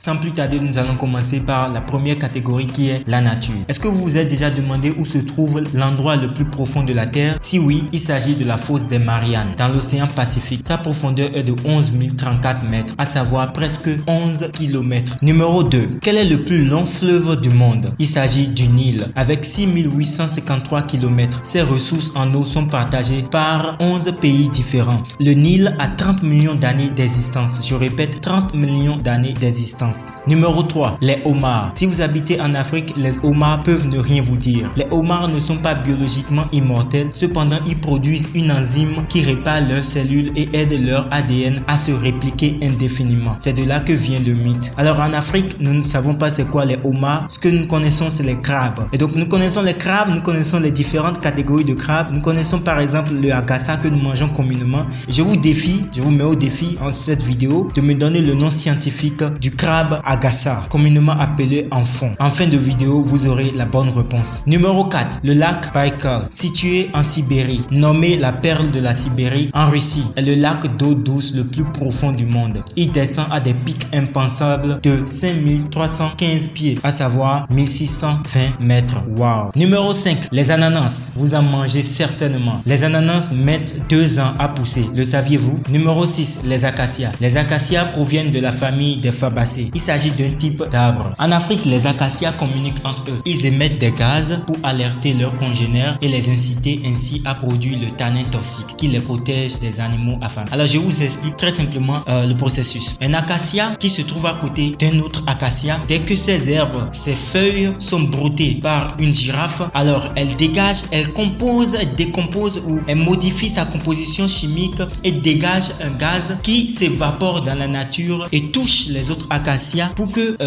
Sans plus tarder, nous allons commencer par la première catégorie qui est la nature. Est-ce que vous vous êtes déjà demandé où se trouve l'endroit le plus profond de la Terre? Si oui, il s'agit de la fosse des Mariannes dans l'océan Pacifique. Sa profondeur est de 11 034 mètres, à savoir presque 11 km. Numéro 2. Quel est le plus long fleuve du monde? Il s'agit du Nil avec 6 853 km. Ses ressources en eau sont partagées par 11 pays différents. Le Nil a 30 millions d'années d'existence. Je répète, 30 millions d'années d'existence. Numéro 3. Les homards. Si vous habitez en Afrique, les homards peuvent ne rien vous dire. Les homards ne sont pas biologiquement immortels. Cependant, ils produisent une enzyme qui répare leurs cellules et aide leur ADN à se répliquer indéfiniment. C'est de là que vient le mythe. Alors en Afrique, nous ne savons pas c'est quoi les homards. Ce que nous connaissons, c'est les crabes. Et donc nous connaissons les crabes, nous connaissons les différentes catégories de crabes. Nous connaissons par exemple le agassa que nous mangeons communément. Je vous mets au défi en cette vidéo de me donner le nom scientifique du crabe agassa, communément appelé enfon. En fin de vidéo, vous aurez la bonne réponse. Numéro 4. Le lac Baïkal, situé en Sibérie, nommé la perle de la Sibérie en Russie, est le lac d'eau douce le plus profond du monde. Il descend à des pics impensables de 5315 pieds, à savoir 1620 mètres. Wow. Numéro 5. Les ananas. Vous en mangez certainement. Les ananas mettent 2 ans à pousser. Le saviez-vous? Numéro 6. Les acacias. Les acacias proviennent de la famille des fabacées. Il s'agit d'un type d'arbre. En Afrique, les acacias communiquent entre eux. Ils émettent des gaz pour alerter leurs congénères et les inciter ainsi à produire le tanin toxique qui les protège des animaux affamés. Alors je vous explique très simplement le processus. Un acacia qui se trouve à côté d'un autre acacia, dès que ces herbes, ces feuilles sont broutées par une girafe, alors elle dégage, elle compose, elle décompose ou elle modifie sa composition chimique et dégage un gaz qui s'évapore dans la nature et touche les autres acacias pour que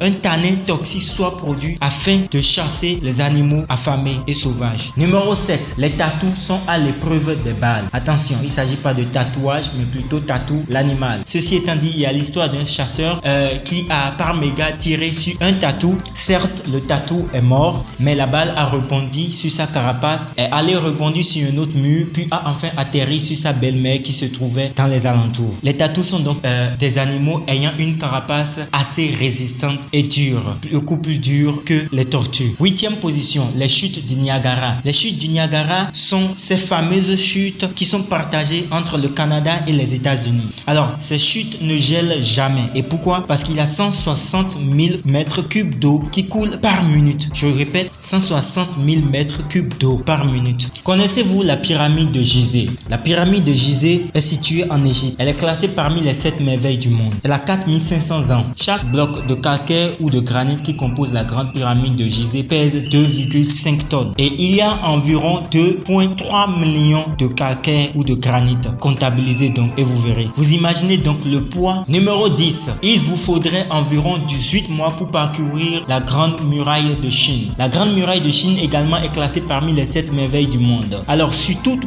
un tanin toxique soit produit afin de chasser les animaux affamés et sauvages. Numéro 7. Les tatous sont à l'épreuve des balles. Attention, il ne s'agit pas de tatouage, mais plutôt tatou l'animal. Ceci étant dit, il y a l'histoire d'un chasseur qui a par mégarde tiré sur un tatou. Certes, le tatou est mort, mais la balle a rebondi sur sa carapace, est allée rebondir sur un autre mur, puis a enfin atterri sur sa belle-mère qui se trouvait dans les alentours. Les tatous sont donc des animaux ayant une carapace assez résistante et dure, beaucoup plus dure que les tortues. 8e position, les chutes du Niagara. Les chutes du Niagara sont ces fameuses chutes qui sont partagées entre le Canada et les États-Unis. Alors, ces chutes ne gèlent jamais. Et pourquoi? Parce qu'il y a 160 000 mètres cubes d'eau qui coulent par minute. Je répète, 160 000 mètres cubes d'eau par minute. Connaissez-vous la pyramide de Gizeh? La pyramide de Gizeh est située en Égypte. Elle est classée parmi les 7 merveilles du monde. Elle a 4500 ans. Chaque bloc de calcaire ou de granit qui compose la grande pyramide de Gizeh pèse 2,5 tonnes. Et il y a environ 2,3 millions de calcaire ou de granit comptabilisés donc, et vous verrez. Vous imaginez donc le poids. Numéro 10. Il vous faudrait environ 18 mois pour parcourir la grande muraille de Chine. La grande muraille de Chine également est classée parmi les 7 merveilles du monde. Alors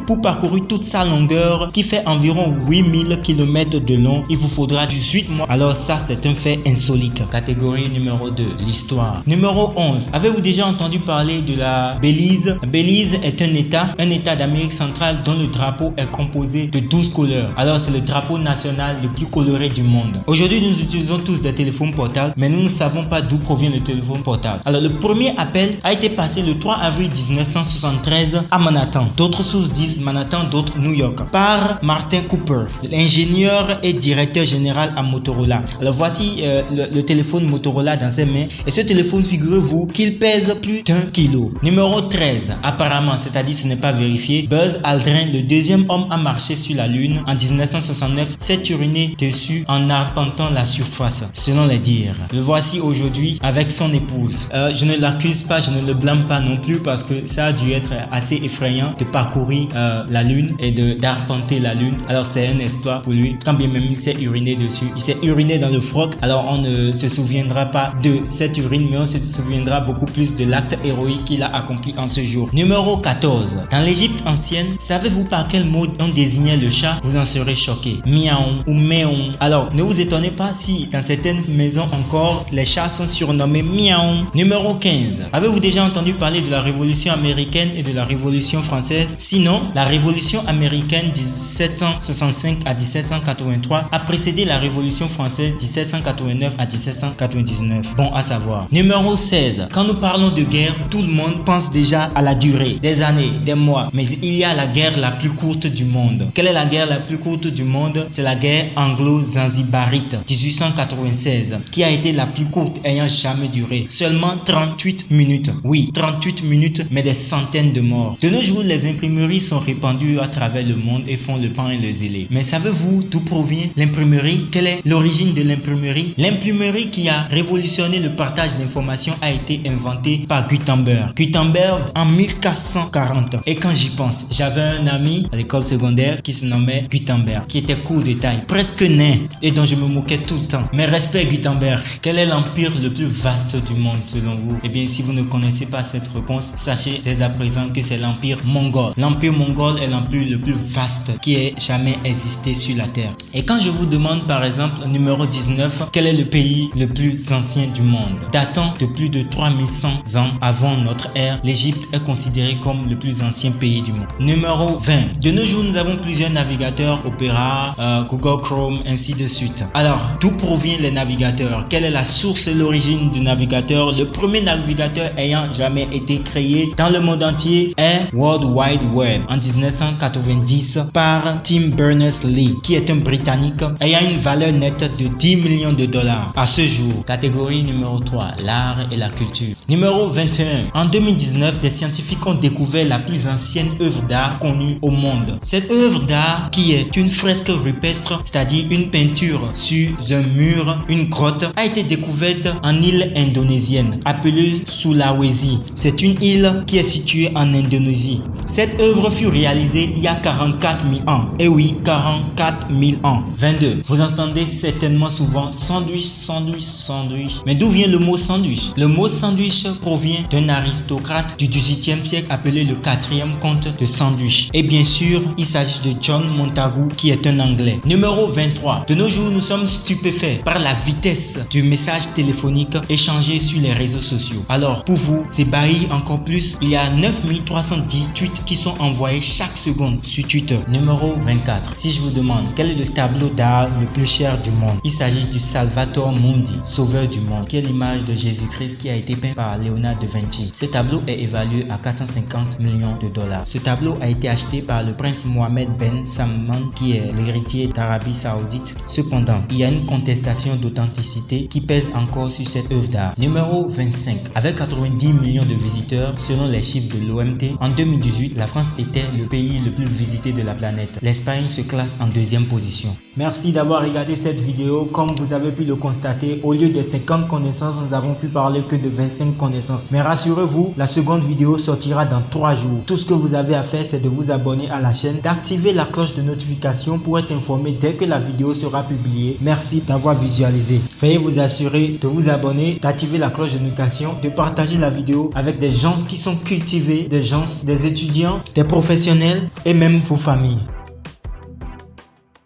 pour parcourir toute sa longueur qui fait environ 8000 km de long, il vous faudra 18 mois. Alors ça, c'est un fait insolite. Catégorie numéro 2, l'histoire. Numéro 11. Avez-vous déjà entendu parler de la Belize? Belize est un état d'Amérique centrale dont le drapeau est composé de 12 couleurs. Alors c'est le drapeau national le plus coloré du monde. Aujourd'hui, nous utilisons tous des téléphones portables, mais nous ne savons pas d'où provient le téléphone portable. Alors le premier appel a été passé le 3 avril 1973 à Manhattan. D'autres sources disent Manhattan, d'autres New York, par Martin Cooper, l'ingénieur et directeur général à Motorola. Alors voici le téléphone Motorola dans ses mains. Et ce téléphone, figurez-vous qu'il pèse plus d'1 kilo. Numéro 13. Apparemment, c'est-à-dire ce n'est pas vérifié, Buzz Aldrin, le deuxième homme à marcher sur la Lune en 1969, s'est uriné dessus en arpentant la surface, selon les dires. Le voici aujourd'hui avec son épouse. Je ne l'accuse pas, je ne le blâme pas non plus parce que ça a dû être assez effrayant de parcourir la Lune et d'arpenter la Lune. Alors c'est un exploit pour lui, quand bien même il s'est uriné dessus. Il s'est uriné dans le froc. Alors on ne se souviendra pas de cette urine, mais on se souviendra beaucoup plus de l'acte héroïque qu'il a accompli en ce jour. Numéro 14. Dans l'Égypte ancienne, savez-vous par quel mot on désignait le chat? Vous en serez choqué. Miaou ou méon. Alors ne vous étonnez pas si dans certaines maisons encore les chats sont surnommés miaou. Numéro 15. Avez-vous déjà entendu parler de la Révolution américaine et de la Révolution française? Sinon, la Révolution américaine 1765 à 1783 a précédé la Révolution française 1789 1789 à 1799. Bon à savoir. Numéro 16. Quand nous parlons de guerre, tout le monde pense déjà à la durée, des années, des mois. Mais il y a la guerre la plus courte du monde. Quelle est la guerre la plus courte du monde? C'est la guerre anglo-zanzibarite 1896, qui a été la plus courte ayant jamais duré. Seulement 38 minutes. Oui, 38 minutes, mais des centaines de morts. De nos jours, les imprimeries sont répandues à travers le monde et font le pain et le zélé. Mais savez-vous d'où provient l'imprimerie? Quelle est l'origine de l'imprimerie? L'imprimerie qui a révolutionné le partage d'informations a été inventée par Gutenberg. Gutenberg en 1440. Et quand j'y pense, j'avais un ami à l'école secondaire qui se nommait Gutenberg, qui était court de taille, presque nain, et dont je me moquais tout le temps. Mais respect Gutenberg. Quel est l'empire le plus vaste du monde selon vous? Eh bien, si vous ne connaissez pas cette réponse, sachez dès à présent que c'est l'empire mongol. L'empire mongol est l'empire le plus vaste qui ait jamais existé sur la terre. Et quand je vous demande par exemple numéro 19, quel est le pays le plus ancien du monde? Datant de plus de 3100 ans avant notre ère, l'Égypte est considérée comme le plus ancien pays du monde. Numéro 20. De nos jours, nous avons plusieurs navigateurs, Opera, Google Chrome, ainsi de suite. Alors, d'où proviennent les navigateurs? Quelle est la source et l'origine du navigateur? Le premier navigateur ayant jamais été créé dans le monde entier est World Wide Web en 1990 par Tim Berners-Lee, qui est un Britannique ayant une valeur nette de 10 millions de dollars à ce jour. Catégorie numéro 3, l'art et la culture. Numéro 21. En 2019, des scientifiques ont découvert la plus ancienne œuvre d'art connue au monde. Cette œuvre d'art, qui est une fresque rupestre, c'est-à-dire une peinture sur un mur, une grotte, a été découverte en île indonésienne appelée Sulawesi. C'est une île qui est située en Indonésie. Cette œuvre fut réalisée il y a 44 000 ans. Et oui, 44 000 ans. 22. Vous entendez certainement souvent sandwich, sandwich, sandwich. Mais d'où vient le mot sandwich? Le mot sandwich provient d'un aristocrate du XVIIIe siècle appelé le 4e comte de Sandwich. Et bien sûr, il s'agit de John Montagu, qui est un Anglais. Numéro 23. De nos jours, nous sommes stupéfaits par la vitesse du message téléphonique échangé sur les réseaux sociaux. Alors, pour vous s'ébahir encore plus, il y a 9310 tweets qui sont envoyés chaque seconde sur Twitter. Numéro 24. Si je vous demande quel est le tableau d'art le plus cher du monde, il s'agit du Salvator Mundi, sauveur du monde, qui est l'image de Jésus-Christ qui a été peint par Léonard de Vinci. Ce tableau est évalué à 450 millions de dollars. Ce tableau a été acheté par le prince Mohammed Ben Salman, qui est l'héritier d'Arabie Saoudite. Cependant, il y a une contestation d'authenticité qui pèse encore sur cette œuvre d'art. Numéro 25. Avec 90 millions de visiteurs, selon les chiffres de l'OMT, en 2018, la France était le pays le plus visité de la planète. L'Espagne se classe en deuxième position. Merci d'avoir regardé cette vidéo. Comme vous avez pu le constater, au lieu des 50 connaissances, nous avons pu parler que de 25 connaissances. Mais rassurez-vous, la seconde vidéo sortira dans 3 jours. Tout ce que vous avez à faire, c'est de vous abonner à la chaîne, d'activer la cloche de notification pour être informé dès que la vidéo sera publiée. Merci d'avoir visualisé. Veuillez vous assurer de vous abonner, d'activer la cloche de notification, de partager la vidéo avec des gens qui sont cultivés, des étudiants, des professionnels et même vos familles.